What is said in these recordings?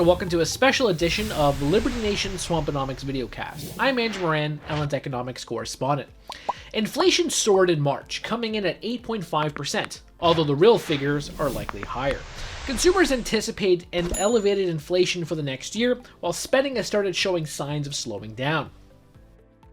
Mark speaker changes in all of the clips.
Speaker 1: and welcome to a special edition of Liberty Nation Swamponomics videocast. I'm Andrew Moran, Ellen's economics correspondent. Inflation soared in March, coming in at 8.5%, although the real figures are likely higher. Consumers anticipate an elevated inflation for the next year, while spending has started showing signs of slowing down.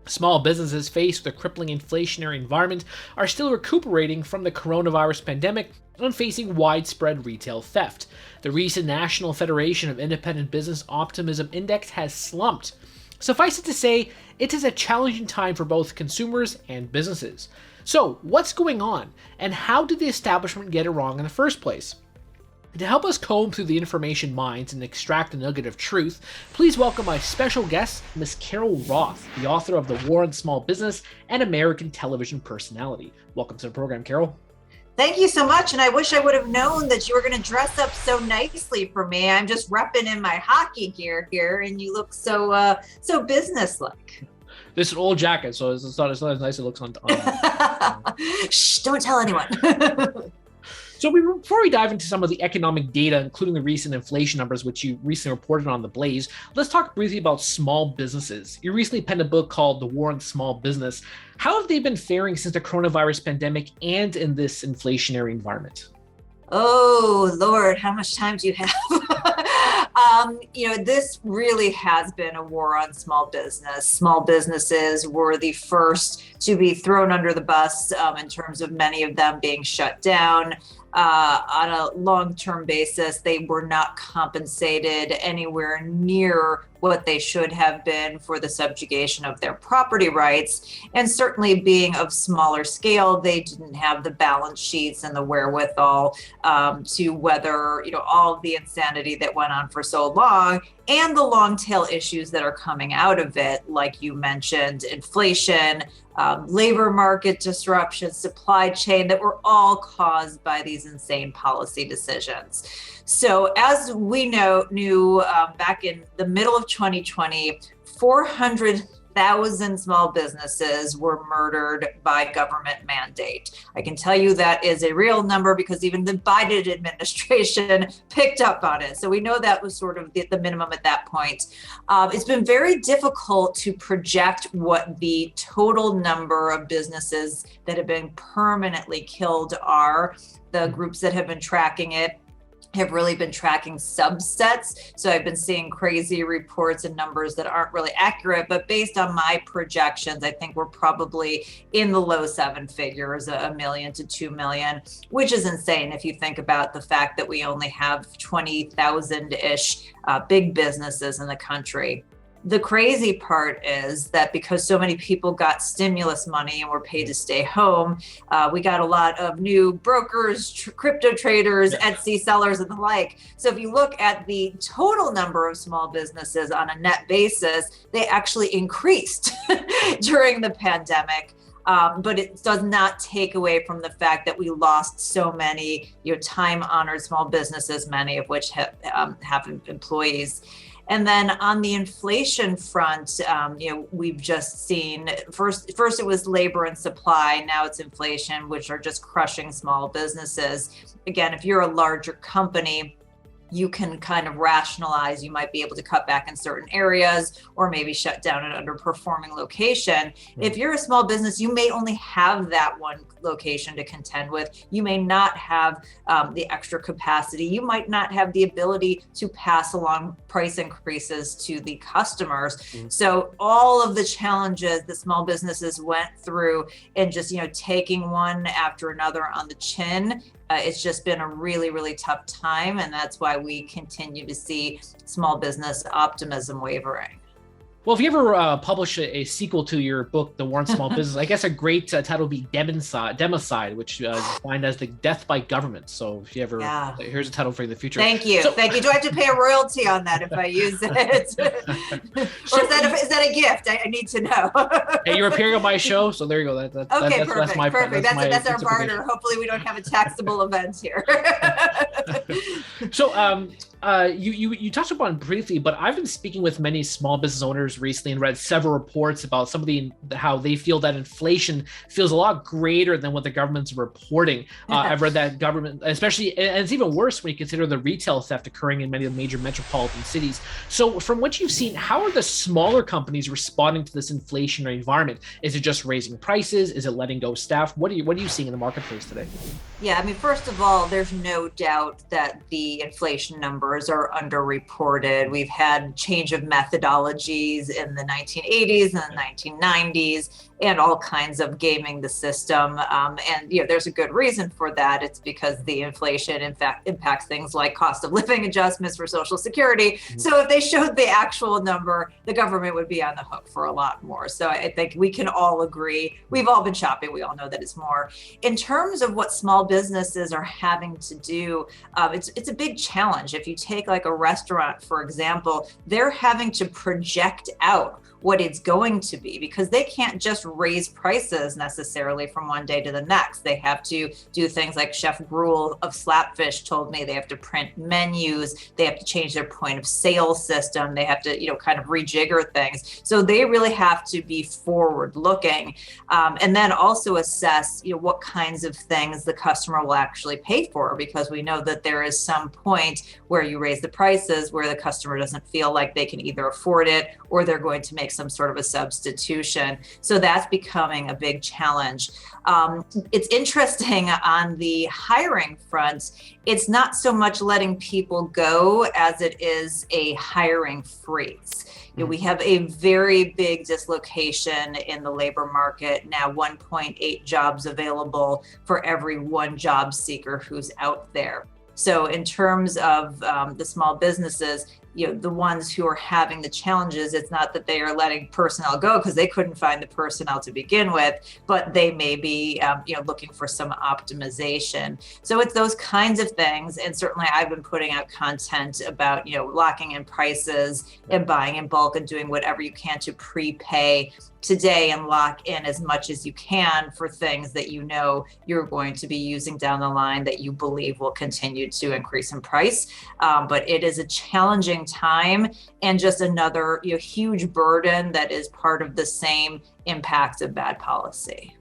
Speaker 1: Small businesses faced with a crippling inflationary environment are still recuperating from the coronavirus pandemic and facing widespread retail theft. The recent National Federation of Independent Business Optimism Index has slumped. Suffice it to say, it is a challenging time for both consumers and businesses. So, what's going on, and how did the establishment get it wrong in the first place? To help us comb through the information mines and extract the nugget of truth, please welcome my special guest, Ms. Carol Roth, the author of The War on Small Business and American television personality. Welcome to the program, Carol.
Speaker 2: Thank you so much, and I wish I would have known that you were going to dress up so nicely for me. I'm just repping in my hockey gear here, and you look so businesslike.
Speaker 1: This is an old jacket, so it's not as nice as it looks on.
Speaker 2: Shh! Don't tell anyone.
Speaker 1: So before we dive into some of the economic data, including the recent inflation numbers, which you recently reported on The Blaze, let's talk briefly about small businesses. You recently penned a book called The War on Small Business. How have they been faring since the coronavirus pandemic and in this inflationary environment?
Speaker 2: Oh, Lord, how much time do you have? This really has been a war on small business. Small businesses were the first to be thrown under the bus in terms of many of them being shut down. On a long-term basis, they were not compensated anywhere near what they should have been for the subjugation of their property rights. And certainly being of smaller scale, they didn't have the balance sheets and the wherewithal to weather, all of the insanity that went on for so long and the long tail issues that are coming out of it, like you mentioned, inflation, labor market disruption, supply chain, that were all caused by these insane policy decisions. So as we knew back in the middle of 2020, 400,000 small businesses were murdered by government mandate. I can tell you that is a real number because even the Biden administration picked up on it. So we know that was sort of the minimum at that point. It's been very difficult to project what the total number of businesses that have been permanently killed are. The groups that have been tracking it have really been tracking subsets. So I've been seeing crazy reports and numbers that aren't really accurate, but based on my projections, I think we're probably in the low seven figures, 1 million to 2 million, which is insane if you think about the fact that we only have 20,000-ish big businesses in the country. The crazy part is that because so many people got stimulus money and were paid to stay home, we got a lot of new brokers, crypto traders, Etsy sellers, and the like. So if you look at the total number of small businesses on a net basis, they actually increased during the pandemic. But it does not take away from the fact that we lost so many time-honored small businesses, many of which have employees. And then on the inflation front, we've just seen first it was labor and supply. Now it's inflation, which are just crushing small businesses. Again, if you're a larger company, you can kind of rationalize, you might be able to cut back in certain areas or maybe shut down an underperforming location. If you're a small business, you may only have that one location to contend with. You may not have the extra capacity. You might not have the ability to pass along price increases to the customers. So all of the challenges that small businesses went through and just, taking one after another on the chin, it's just been a really, really tough time. And that's why we continue to see small business optimism wavering.
Speaker 1: Well, if you ever publish a sequel to your book, The War on Small Business, I guess a great title would be Democide, which is defined as the death by government. So if you ever, here's a title for you in the future.
Speaker 2: Thank you. Do I have to pay a royalty on that if I use it? Or is that a gift? I need to know.
Speaker 1: Hey, you're appearing on my show, so there you go.
Speaker 2: Perfect. That's our barter. Hopefully we don't have a taxable event here.
Speaker 1: So you touched upon it briefly, but I've been speaking with many small business owners numbers recently and read several reports about some of how they feel that inflation feels a lot greater than what the government's reporting. I've read that government, especially, and it's even worse when you consider the retail theft occurring in many of the major metropolitan cities. So from what you've seen, how are the smaller companies responding to this inflationary environment? Is it just raising prices? Is it letting go staff? What are you seeing in the marketplace today?
Speaker 2: Yeah, I mean, first of all, there's no doubt that the inflation numbers are underreported. We've had change of methodologies in the 1980s and the 1990s, and all kinds of gaming the system. And there's a good reason for that. It's because the inflation, in fact, impacts things like cost of living adjustments for Social Security. Mm-hmm. So if they showed the actual number, the government would be on the hook for a lot more. So I think we can all agree. We've all been shopping. We all know that it's more. In terms of what small businesses are having to do, it's a big challenge. If you take like a restaurant, for example, they're having to project out what it's going to be, because they can't just raise prices necessarily from one day to the next. They have to do things like Chef Gruel of Slapfish told me. They have to print menus, they have to change their point of sale system, they have to kind of rejigger things. So they really have to be forward looking, and then also assess what kinds of things the customer will actually pay for, because we know that there is some point where you raise the prices where the customer doesn't feel like they can either afford it or they're going to make some sort of a substitution. So that's becoming a big challenge. It's interesting on the hiring front, it's not so much letting people go as it is a hiring freeze. We have a very big dislocation in the labor market now, 1.8 jobs available for every one job seeker who's out there. So in terms of the small businesses, the ones who are having the challenges, it's not that they are letting personnel go because they couldn't find the personnel to begin with, but they may be, looking for some optimization. So it's those kinds of things. And certainly I've been putting out content about, locking in prices and buying in bulk and doing whatever you can to prepay today and lock in as much as you can for things that you're going to be using down the line that you believe will continue to increase in price. But it is a challenging time and just another huge burden that is part of the same impact of bad policy.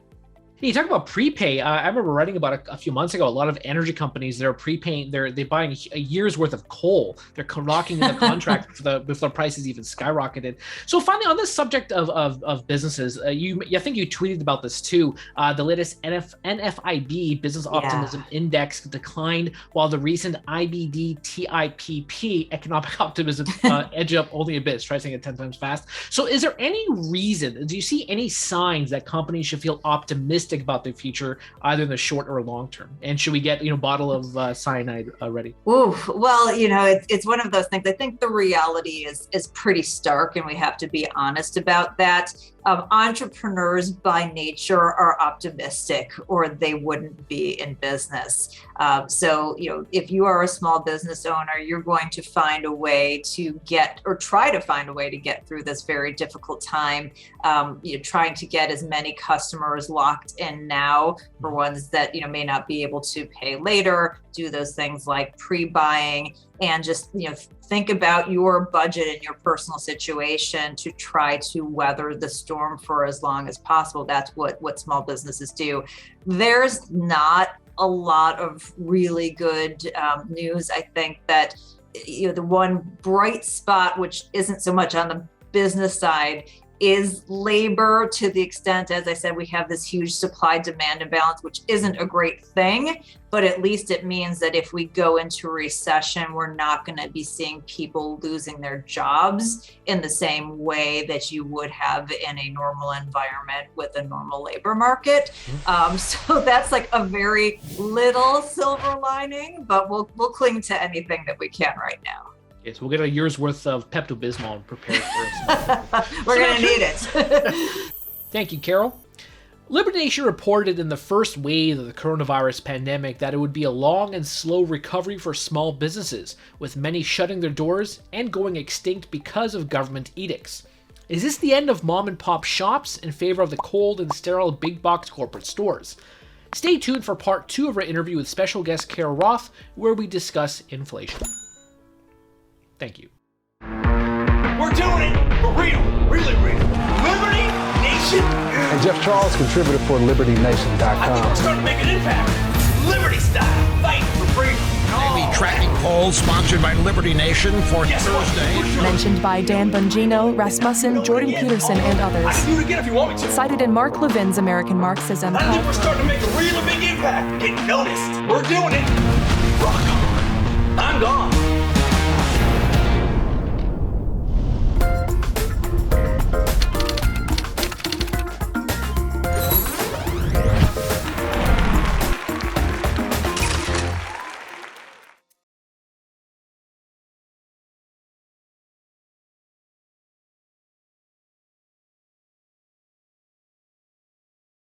Speaker 1: You talk about prepay. I remember writing about a few months ago, a lot of energy companies that are prepaying, they're buying a year's worth of coal. They're locking in the contract before the prices even skyrocketed. So finally, on this subject of businesses, I think you tweeted about this too. The latest NFIB Business Optimism Index declined, while the recent IBD TIPP Economic Optimism edged up only a bit. Try saying it 10 times fast. So is there any reason, do you see any signs that companies should feel optimistic about the future, either in the short or long term? And should we get bottle of cyanide ready?
Speaker 2: Ooh, well, it's one of those things. I think the reality is pretty stark, and we have to be honest about that. Entrepreneurs by nature are optimistic, or they wouldn't be in business. So if you are a small business owner, you're going to find a way to try to find a way to get through this very difficult time. Trying to get as many customers locked in now for ones that may not be able to pay later. Do those things like pre-buying, and just think about your budget and your personal situation to try to weather the storm for as long as possible. That's what small businesses do. There's not a lot of really good news. I think that the one bright spot, which isn't so much on the business side, is labor, to the extent, as I said, we have this huge supply-demand imbalance, which isn't a great thing, but at least it means that if we go into recession, we're not going to be seeing people losing their jobs in the same way that you would have in a normal environment with a normal labor market. So that's like a very little silver lining, but we'll cling to anything that we can right now.
Speaker 1: So we'll get a year's worth of Pepto-Bismol and prepare for it.
Speaker 2: We're going to need it.
Speaker 1: Thank you, Carol. Liberty Nation reported in the first wave of the coronavirus pandemic that it would be a long and slow recovery for small businesses, with many shutting their doors and going extinct because of government edicts. Is this the end of mom and pop shops in favor of the cold and sterile big box corporate stores? Stay tuned for part 2 of our interview with special guest Carol Roth, where we discuss inflation. Thank you.
Speaker 3: We're doing it for real, really real. Liberty Nation.
Speaker 4: And Jeff Charles, contributor for LibertyNation.com.
Speaker 3: I think we're starting to make an impact. Liberty style, fighting for freedom.
Speaker 5: The tracking poll sponsored by Liberty Nation for Thursday.
Speaker 6: Mentioned by Dan Bongino, Rasmussen, Jordan Peterson, and
Speaker 3: I
Speaker 6: others.
Speaker 3: can do it again if you want me to.
Speaker 6: Cited in Mark Levin's American Marxism.
Speaker 3: I think we're starting to make a really big impact. Get noticed. We're doing it. Rock on.